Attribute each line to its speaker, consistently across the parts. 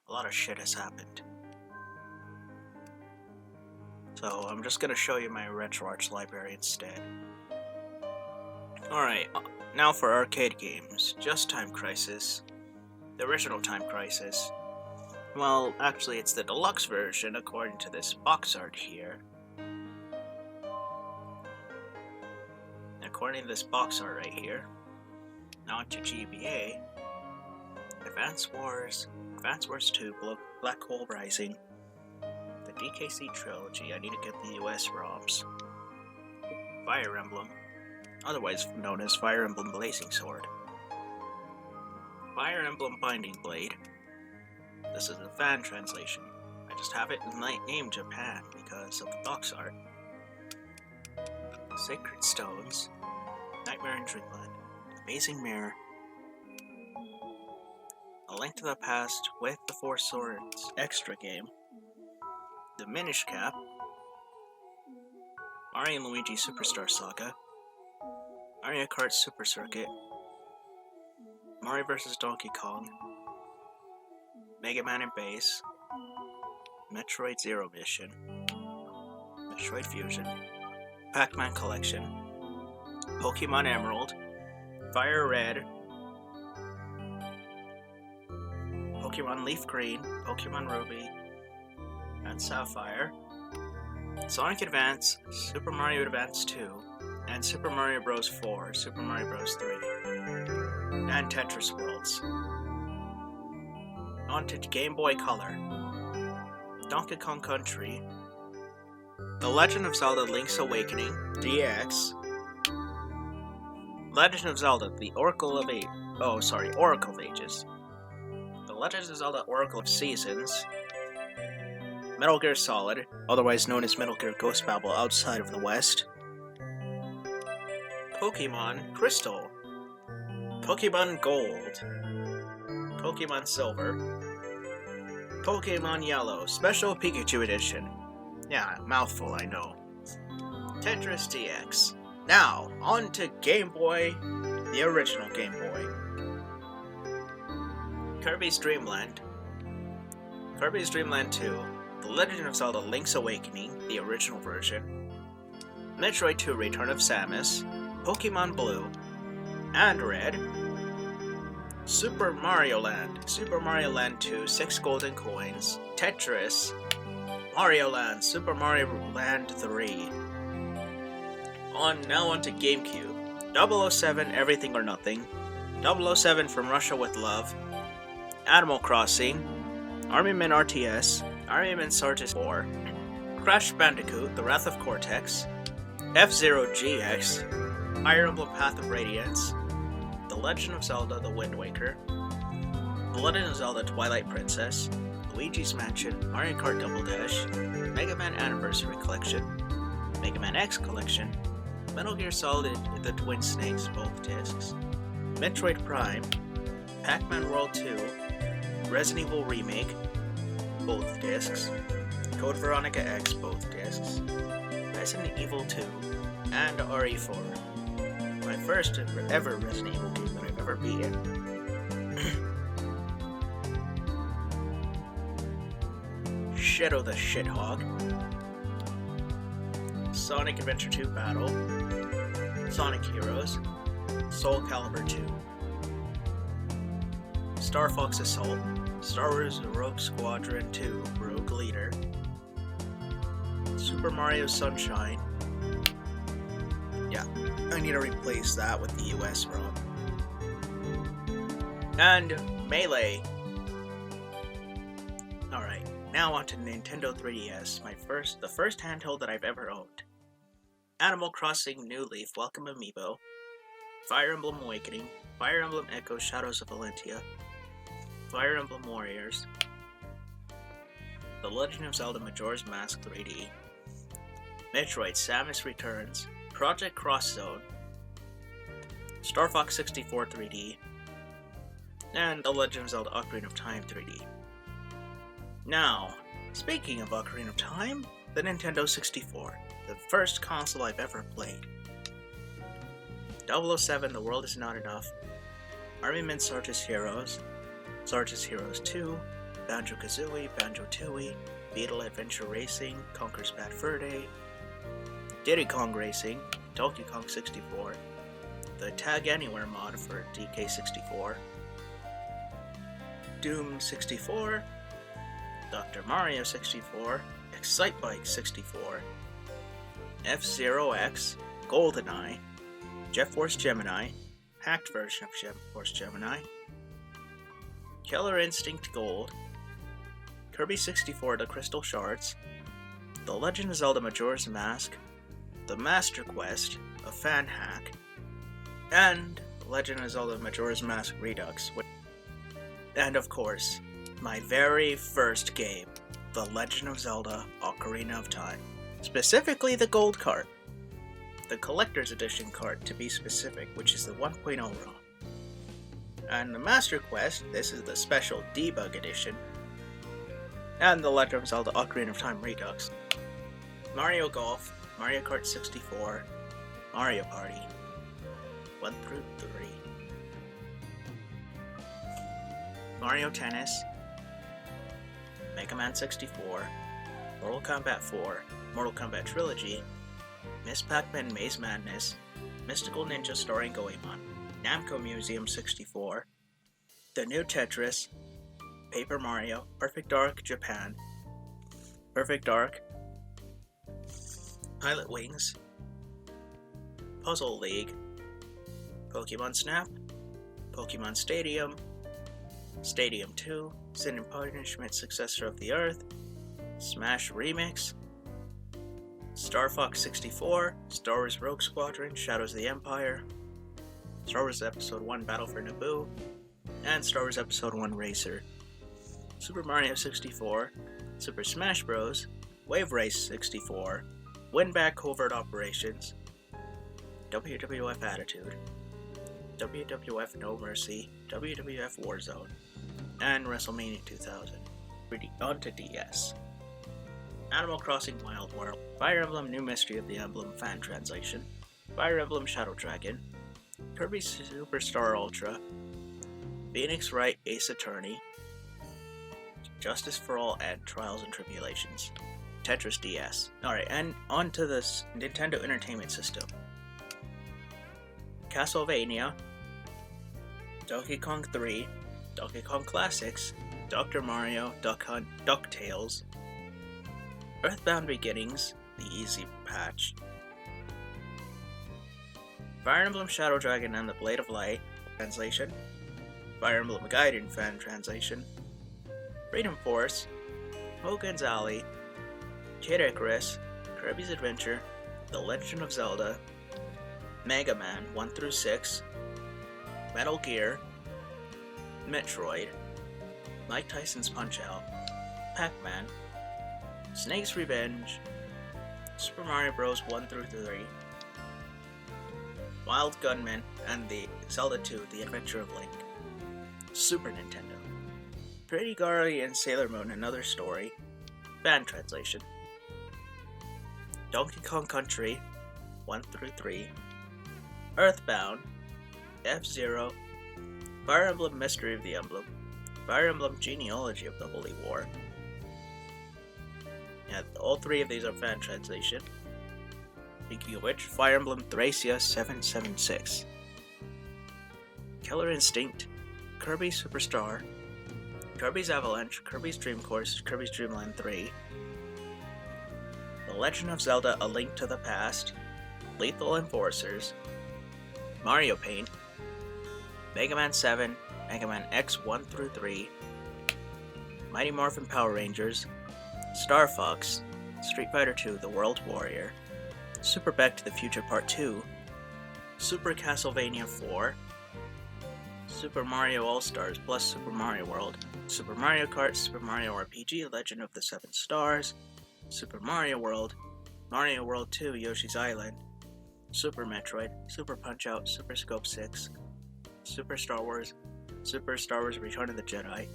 Speaker 1: a lot of shit has happened. So I'm just gonna show you my Retroarch Library instead. Alright, now for arcade games. Just Time Crisis. The original Time Crisis. Well, actually it's the deluxe version according to this box art here. According to this box art right here. Now to GBA. Advance Wars 2, Black Hole Rising. The DKC Trilogy, I need to get the US ROMs. Fire Emblem, otherwise known as Fire Emblem Blazing Sword. Fire Emblem Binding Blade. This is a fan translation. I just have it in name Japan because of the box art. Sacred Stones. Nightmare in Dreamland. Amazing Mirror. A Link to the Past with the Four Swords extra game. The Minish Cap. Mario and Luigi Superstar Saga. Mario Kart Super Circuit. Mario vs. Donkey Kong. Mega Man and Bass. Metroid Zero Mission. Metroid Fusion. Pac-Man Collection. Pokemon Emerald. Fire Red. Pokemon Leaf Green. Pokemon Ruby. And Sapphire. Sonic Advance. Super Mario Advance 2. And Super Mario Bros. 4. Super Mario Bros. 3. And Tetris Worlds. On to Game Boy Color. Donkey Kong Country. The Legend of Zelda Link's Awakening, DX. Legend of Zelda, the Oracle of Ages. The Legend of Zelda Oracle of Seasons. Metal Gear Solid, otherwise known as Metal Gear Ghost Babel outside of the West. Pokemon Crystal. Pokemon Gold. Pokemon Silver. Pokemon Yellow, Special Pikachu Edition. Yeah, mouthful, I know. Tetris DX. Now, on to Game Boy, the original Game Boy. Kirby's Dream Land. Kirby's Dream Land 2. The Legend of Zelda Link's Awakening, the original version. Metroid 2 Return of Samus. Pokemon Blue. And Red. Super Mario Land. Super Mario Land 2, 6 golden coins. Tetris. Mario Land. Super Mario Land 3. Now on to GameCube. 007 Everything or Nothing. 007 From Russia with Love. Animal Crossing. Army Men RTS. Army Men Sartis 4. Crash Bandicoot, The Wrath of Cortex. F-Zero GX. Fire Emblem Path of Radiance. The Legend of Zelda The Wind Waker. The Legend of Zelda Twilight Princess. Luigi's Mansion. Mario Kart Double Dash. Mega Man Anniversary Collection. Mega Man X Collection. Metal Gear Solid The Twin Snakes, both discs. Metroid Prime. Pac-Man World 2. Resident Evil Remake, both discs. Code Veronica X, both discs. Resident Evil 2, and RE4. My first ever Resident Evil game that I've ever beaten. Shadow the Shithog. Sonic Adventure 2 Battle. Sonic Heroes. Soul Calibur 2. Star Fox Assault. Star Wars Rogue Squadron 2 Rogue Leader. Super Mario Sunshine. Yeah, I need to replace that with the US ROM. And Melee. Alright, now on to Nintendo 3DS, the first handheld that I've ever owned. Animal Crossing New Leaf Welcome Amiibo. Fire Emblem Awakening. Fire Emblem Echo Shadows of Valentia. Fire Emblem Warriors. The Legend of Zelda Majora's Mask 3D. Metroid Samus Returns. Project Cross Zone. Star Fox 64 3D. And The Legend of Zelda Ocarina of Time 3D. Now, speaking of Ocarina of Time, the Nintendo 64. The first console I've ever played. 007 The World Is Not Enough. Army Men Sartis Heroes. Sartis Heroes 2. Banjo-Kazooie, Banjo-Tooie, Beetle Adventure Racing, Conker's Bad Fur Day, Diddy Kong Racing, Donkey Kong 64, the Tag Anywhere mod for DK64, Doom 64, Dr. Mario 64, Excitebike 64, F-Zero X, GoldenEye, Jet Force Gemini, hacked version of Jet Force Gemini, Killer Instinct Gold, Kirby 64 The Crystal Shards, The Legend of Zelda Majora's Mask, The Master Quest, a fan hack, and The Legend of Zelda Majora's Mask Redux. And of course, my very first game, The Legend of Zelda Ocarina of Time. Specifically the gold card. The collector's edition card to be specific, which is the 1.0 ROM. And the Master Quest, this is the special debug edition. And The Legend of Zelda Ocarina of Time Redux. Mario Golf, Mario Kart 64, Mario Party, 1 through 3. Mario Tennis, Mega Man 64, Mortal Kombat 4, Mortal Kombat Trilogy, Miss Pac-Man Maze Madness, Mystical Ninja starring Goemon, Namco Museum 64, The New Tetris, Paper Mario, Perfect Dark Japan, Perfect Dark, Pilot Wings, Puzzle League, Pokemon Snap, Pokemon Stadium, Stadium 2, Sin and Punishment Successor of the Earth, Smash Remix, Star Fox 64, Star Wars Rogue Squadron, Shadows of the Empire, Star Wars Episode 1 Battle for Naboo, and Star Wars Episode 1 Racer, Super Mario 64, Super Smash Bros., Wave Race 64, Winback Covert Operations, WWF Attitude, WWF No Mercy, WWF Warzone, and WrestleMania 2000. Onto DS. Animal Crossing Wild World, Fire Emblem New Mystery of the Emblem fan translation, Fire Emblem Shadow Dragon, Kirby Superstar Ultra, Phoenix Wright Ace Attorney, Justice for All and Trials and Tribulations, Tetris DS. Alright, and onto this Nintendo Entertainment System. Castlevania, Donkey Kong 3, Donkey Kong Classics, Dr. Mario, Duck Hunt, DuckTales, Earthbound Beginnings, the Easy Patch, Fire Emblem Shadow Dragon and the Blade of Light translation, Fire Emblem Gaiden fan translation, Freedom Force, Hogan's Alley, Kid Icarus, Kirby's Adventure, The Legend of Zelda, Mega Man 1 through 6, Metal Gear, Metroid, Mike Tyson's Punch-Out, Pac-Man, Snake's Revenge, Super Mario Bros. 1 through 3, Wild Gunman, and the Zelda 2, The Adventure of Link. Super Nintendo. Pretty Gary and Sailor Moon Another Story, fan translation. Donkey Kong Country, 1 through 3, Earthbound, F-Zero, Fire Emblem Mystery of the Emblem, Fire Emblem Genealogy of the Holy War. Yeah, all three of these are fan translation. Speaking of which, Fire Emblem Thracia 776, Killer Instinct, Kirby Superstar, Kirby's Avalanche, Kirby's Dream Course, Kirby's Dream Land 3, The Legend of Zelda A Link to the Past, Lethal Enforcers, Mario Paint, Mega Man 7, Mega Man X 1 through 3, Mighty Morphin Power Rangers, Star Fox, Street Fighter 2 The World Warrior, Super Back to the Future Part 2, Super Castlevania 4, Super Mario All-Stars plus Super Mario World, Super Mario Kart, Super Mario RPG Legend of the Seven Stars, Super Mario World 2 Yoshi's Island, Super Metroid, Super Punch-Out, Super Scope 6, Super Star Wars Return of the Jedi,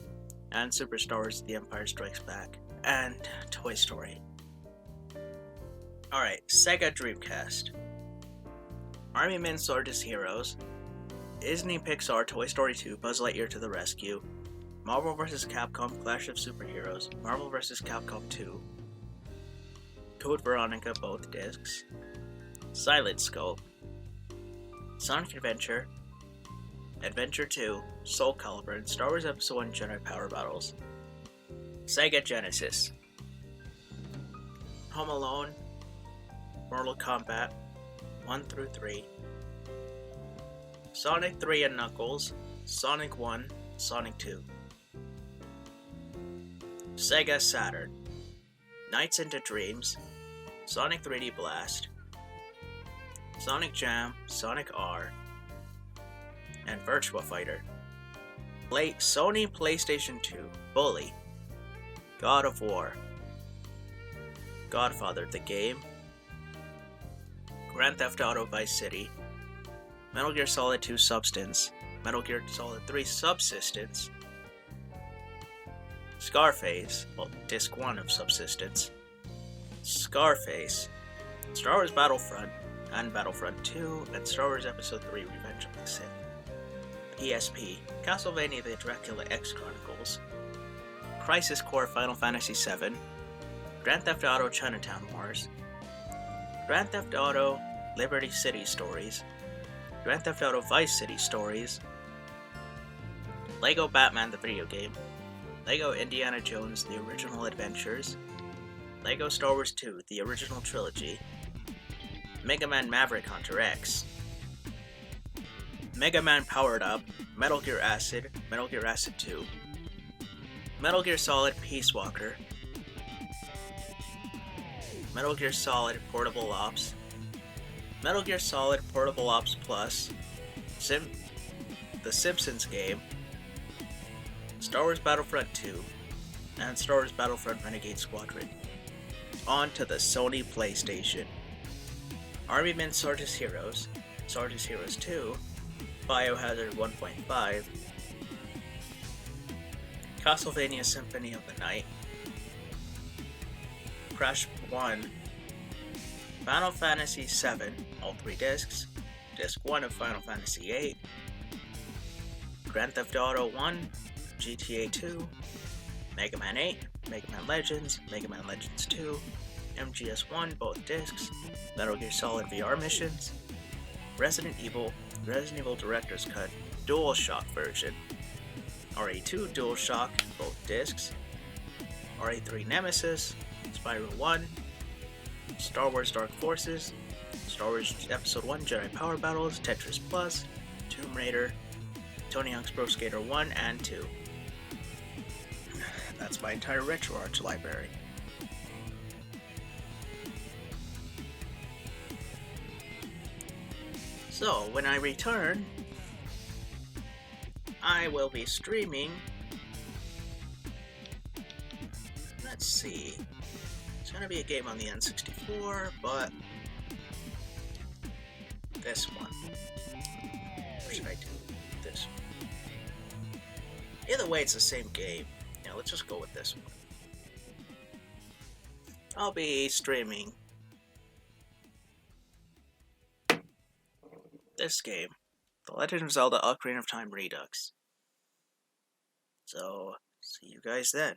Speaker 1: and Super Star Wars The Empire Strikes Back, and Toy Story. Alright, Sega Dreamcast. Army Men Swordless Heroes, Disney Pixar Toy Story 2 Buzz Lightyear to the Rescue, Marvel vs. Capcom Clash of Superheroes, Marvel vs. Capcom 2, Code Veronica both discs, Silent Scope, Sonic Adventure, Adventure 2, Soul Calibur, and Star Wars Episode 1 Jedi Power Battles. Sega Genesis, Home Alone, Mortal Kombat 1 through 3, Sonic 3 and Knuckles, Sonic 1, Sonic 2. Sega Saturn, Nights into Dreams, Sonic 3D Blast, Sonic Jam, Sonic R, and Virtua Fighter. Sony PlayStation 2, Bully, God of War, Godfather the Game, Grand Theft Auto Vice City, Metal Gear Solid 2 Substance, Metal Gear Solid 3 Subsistence, Scarface, well, Disc 1 of Subsistence, Scarface, Star Wars Battlefront and Battlefront 2, and Star Wars Episode 3 Revenge of the Sith. PSP, Castlevania the Dracula X Chronicles, Crisis Core Final Fantasy VII, Grand Theft Auto Chinatown Wars, Grand Theft Auto Liberty City Stories, Grand Theft Auto Vice City Stories, Lego Batman the video game, Lego Indiana Jones The Original Adventures, Lego Star Wars 2 The Original Trilogy, Mega Man Maverick Hunter X, Mega Man Powered Up, Metal Gear Acid 2, Metal Gear Solid Peace Walker, Metal Gear Solid Portable Ops, Metal Gear Solid Portable Ops Plus, The Simpsons Game, Star Wars Battlefront 2, and Star Wars Battlefront Renegade Squadron. On to the Sony PlayStation. Army Men Sarge's Heroes 2, Biohazard 1.5, Castlevania Symphony of the Night, Crash 1, Final Fantasy VII, all 3 discs, Disc 1 of Final Fantasy VIII, Grand Theft Auto 1, GTA 2, Mega Man 8, Mega Man Legends 2, MGS 1, both discs, Metal Gear Solid VR Missions, Resident Evil Director's Cut, DualShock version, RE2 DualShock, both discs, RE3 Nemesis, Spyro 1, Star Wars Dark Forces, Star Wars Episode 1 Jedi Power Battles, Tetris Plus, Tomb Raider, Tony Hawk's Pro Skater 1 and 2. That's my entire Retroarch library. So, when I return, I will be streaming. Let's see. It's gonna be a game on the N64, but this one. Or should I do this one? Either way, it's the same game. Yeah, let's just go with this one. I'll be streaming this game, The Legend of Zelda Ocarina of Time Redux. So, see you guys then.